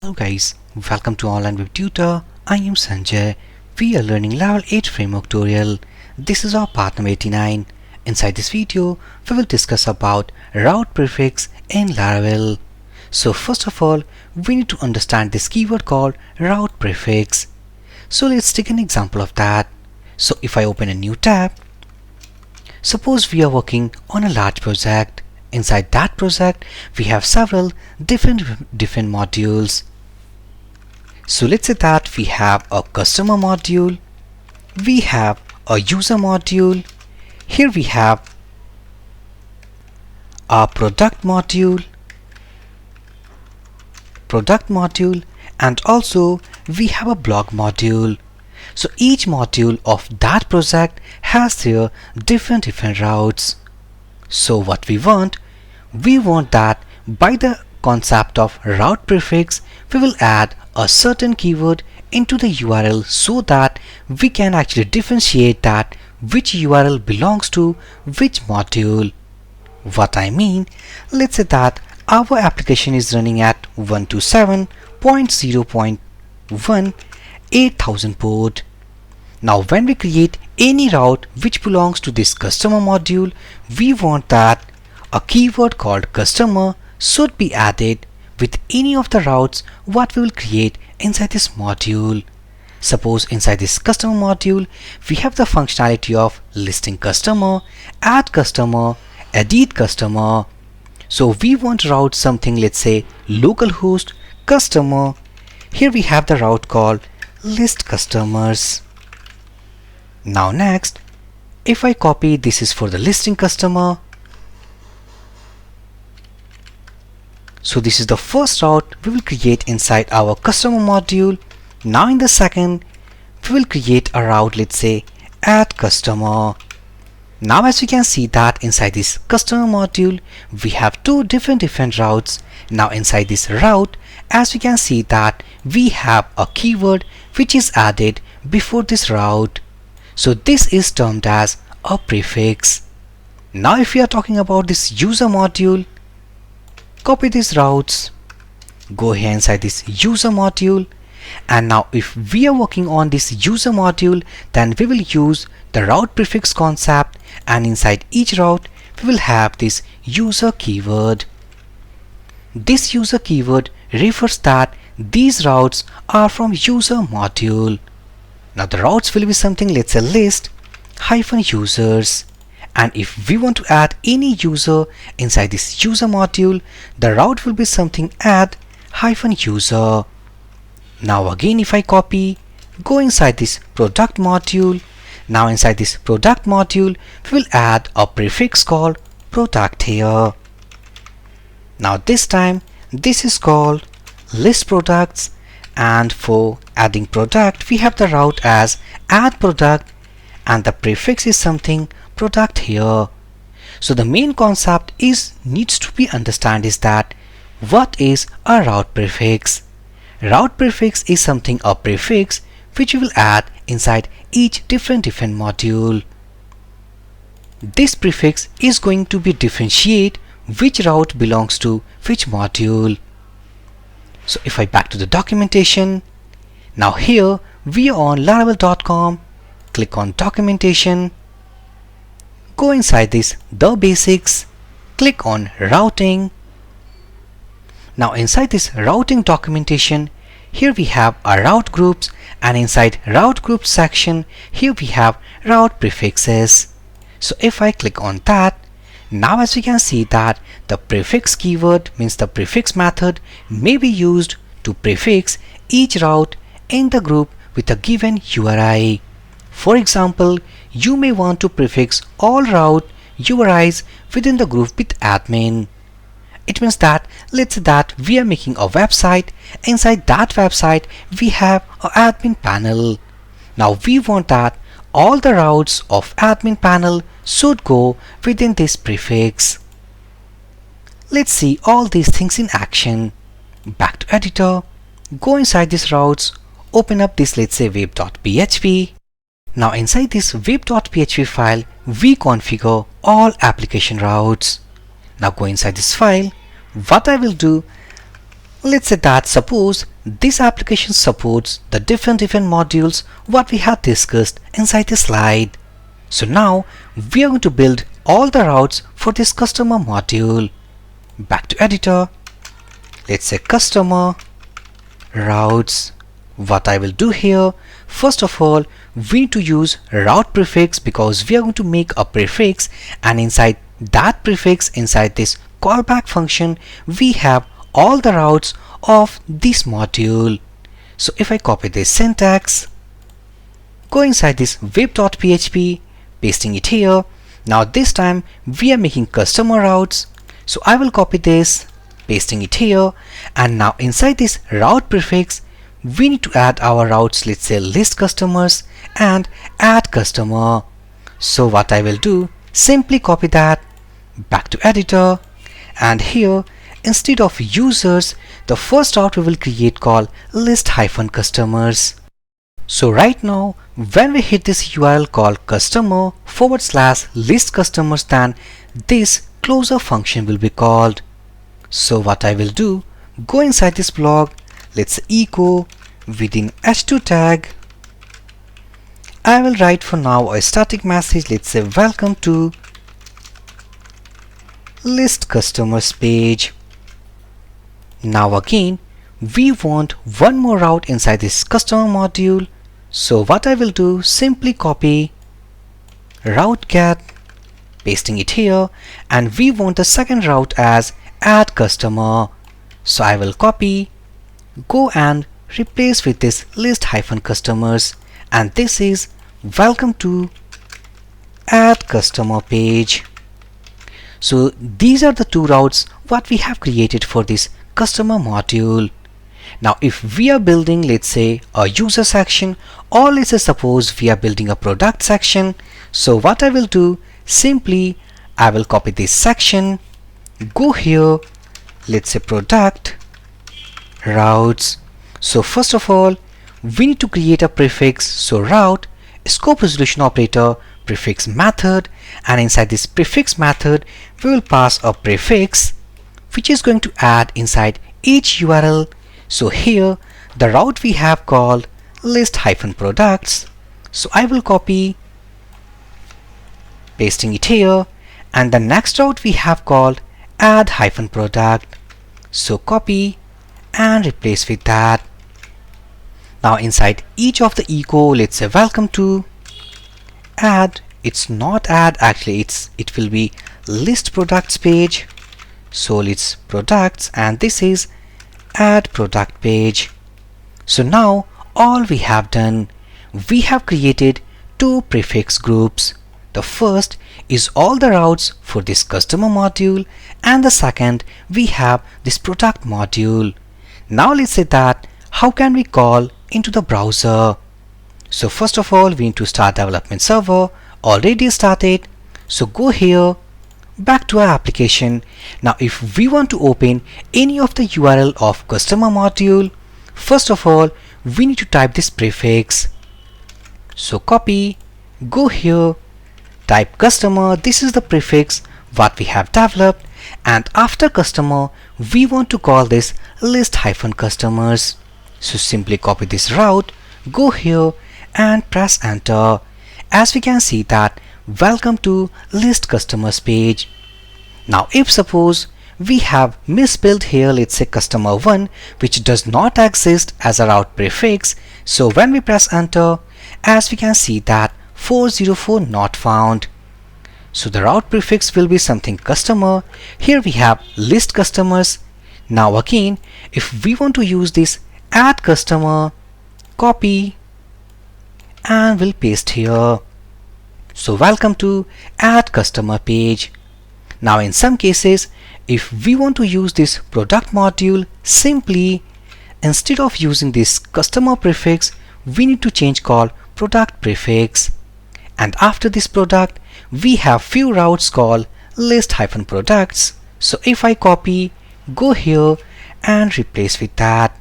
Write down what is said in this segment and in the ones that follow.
Hello guys, welcome to Online Web Tutor. I am Sanjay. We are learning Level 8 Framework tutorial. This is our part number 89. Inside this video, we will discuss about route prefix in Laravel. So first of all, we need to understand this keyword called route prefix. So let's take an example of that. So if I open a new tab, suppose we are working on a large project. Inside that project, we have several different modules. So let's say that we have a customer module, we have a user module, here we have a product module, and also we have a blog module. So each module of that project has their different routes. So what we want that by the concept of route prefix, we will add a certain keyword into the URL so that we can actually differentiate that which URL belongs to which module. What I mean, let's say that our application is running at 127.0.1 8000 port. Now when we create any route which belongs to this customer module, we want that a keyword called customer should be added with any of the routes what we will create inside this module. Suppose inside this customer module, we have the functionality of listing customer, add customer, edit customer. So we want to route something, let's say localhost customer. Here we have the route called list customers. Now next, if I copy, this is for the listing customer. So this is the first route we will create inside our customer module. Now in the second, we will create a route, let's say add customer. Now as you can see that inside this customer module, we have two different routes. Now inside this route, as we can see that we have a keyword which is added before this route. So this is termed as a prefix. Now if we are talking about this user module, copy these routes, go here inside this user module, and now if we are working on this user module, then we will use the route prefix concept, and inside each route we will have this user keyword. This user keyword refers that these routes are from user module. Now the routes will be something, let's say list hyphen users, and if we want to add any user inside this user module, the route will be something add hyphen user. Now again if I copy, go inside this product module. Now inside this product module, we will add a prefix called product here. Now this time this is called list products, and for adding product we have the route as add product, and the prefix is something product here. So the main concept needs to be understand is that what is a route prefix. Route prefix is something a prefix which we will add inside each different module. This prefix is going to be differentiate which route belongs to which module. So if I back to the documentation, now here we are on laravel.com, click on documentation, go inside this the basics, click on routing. Now inside this routing documentation, here we have our route groups, and inside route groups section, here we have route prefixes. So if I click on that, now as we can see that the prefix keyword means the prefix method may be used to prefix each route in the group with a given URI. For example, you may want to prefix all route URIs within the group with admin. It means that let's say that we are making a website. Inside that website we have an admin panel. Now we want that all the routes of admin panel should go within this prefix. Let's see all these things in action. Back to editor, go inside these routes, open up this, let's say web.php. Now inside this web.php file, we configure all application routes. Now go inside this file. What I will do, Let's say that suppose this application supports the different modules what we have discussed inside this slide. So now we are going to build all the routes for this customer module. Back to editor. Let's say customer routes. What I will do here, first of all, we need to use route prefix because we are going to make a prefix, and inside that prefix, inside this callback function, we have all the routes of this module. So if I copy this syntax, go inside this web.php, pasting it here. Now this time we are making customer routes. So I will copy this, pasting it here, and now inside this route prefix, we need to add our routes, let's say list customers and add customer. So what I will do, simply copy that, back to editor, and here instead of users, the first route we will create called list-customers. So right now when we hit this URL called customer/list customers, then this closer function will be called. So what I will do, go inside this blog, let's echo within h2 tag. I will write for now a static message, let's say welcome to list customers page. Now again we want one more route inside this customer module. So what I will do, simply copy route get, pasting it here, and we want the second route as add customer. So I will copy, go and replace with this list-customers, and this is welcome to add customer page. So these are the two routes what we have created for this customer module. Now if we are building, let's say a user section, or let's say suppose we are building a product section, so what I will do, simply I will copy this section, go here, let's say product routes. So first of all we need to create a prefix, so route scope resolution operator prefix method, and inside this prefix method we will pass a prefix which is going to add inside each URL. So here the route we have called list-products. So I will copy, pasting it here, and the next route we have called add-product. So copy and replace with that. Now inside each of the echo, let's say welcome to add, it's not add, actually it will be list products page. So it's products, and this is add product page. So now all we have done, we have created two prefix groups. The first is all the routes for this customer module, and the second we have this product module. Now let's say that how can we call into the browser. So first of all we need to start development server, already started. So go here, back to our application. Now if we want to open any of the URL of customer module, first of all we need to type this prefix. So copy, go here, type customer, this is the prefix what we have developed, and after customer we want to call this list-customers. So simply copy this route, go here and press enter. As we can see that welcome to list customers page. Now if suppose we have misspelled here, let's say customer 1, which does not exist as a route prefix, so when we press enter, as we can see that 404 not found. So the route prefix will be something customer. Here we have list customers. Now again if we want to use this add customer, copy and we'll paste here. So welcome to add customer page. Now in some cases if we want to use this product module, simply instead of using this customer prefix we need to change called product prefix, and after this product we have few routes called list-products. So if I copy, go here and replace with that.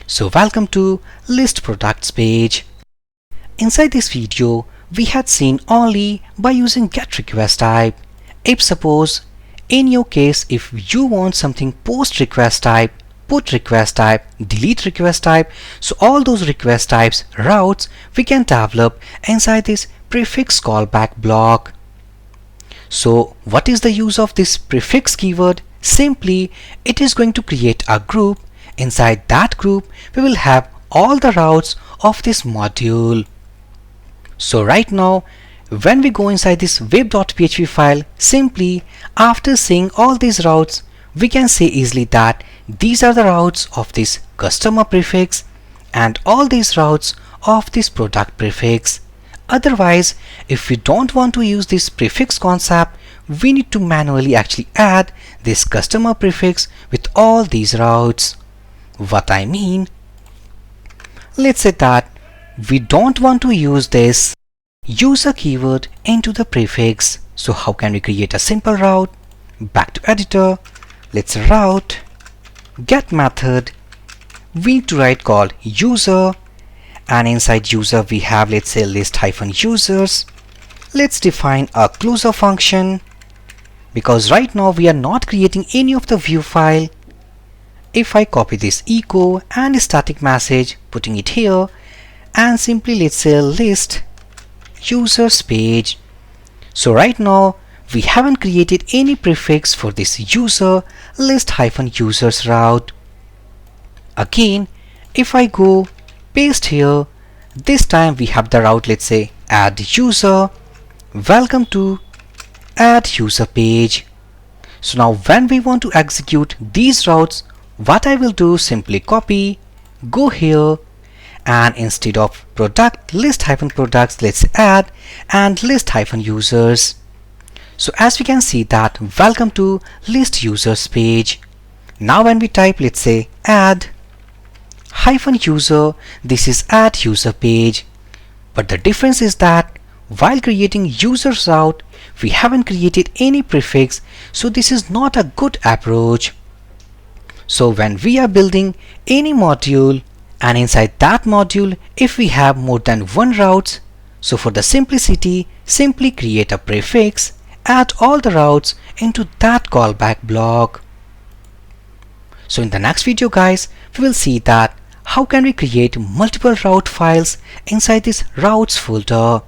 So welcome to list products page. Inside this video we had seen only by using get request type. If suppose in your case if you want something post request type, put request type, delete request type. So all those request types, routes, we can develop inside this prefix callback block. So what is the use of this prefix keyword? Simply, it is going to create a group. Inside that group, we will have all the routes of this module. So right now, when we go inside this web.php file, simply after seeing all these routes, we can say easily that these are the routes of this customer prefix and all these routes of this product prefix. Otherwise, if we don't want to use this prefix concept, we need to manually actually add this customer prefix with all these routes. What I mean, let's say that we don't want to use this user keyword into the prefix. So how can we create a simple route? Back to editor, let's route get method. We need to write called user, and inside user we have, let's say, list hyphen users. Let's define a closer function because right now we are not creating any of the view file. If I copy this echo and static message, putting it here, and simply let's say list users page. So right now we haven't created any prefix for this user list hyphen users route. Again, if I go paste here, this time we have the route, let's say add user, welcome to add user page. So now when we want to execute these routes, what I will do, simply copy, go here, and instead of product list hyphen products, let's add and list hyphen users. So as we can see that welcome to list users page. Now when we type, let's say add hyphen user, this is add user page. But the difference is that while creating users route, we haven't created any prefix, so this is not a good approach. So when we are building any module, and inside that module if we have more than one routes, so for the simplicity, simply create a prefix, add all the routes into that callback block. So in the next video guys, we will see that how can we create multiple route files inside this routes folder,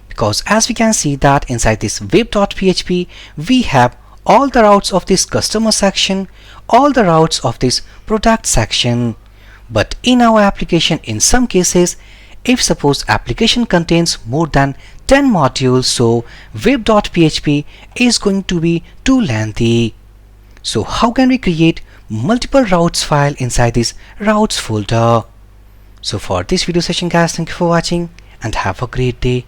because as we can see that inside this web.php we have all the routes of this customer section, all the routes of this product section. But in our application, in some cases, if suppose application contains more than 10 modules, so web.php is going to be too lengthy. So how can we create multiple routes file inside this routes folder? So for this video session guys, thank you for watching and have a great day.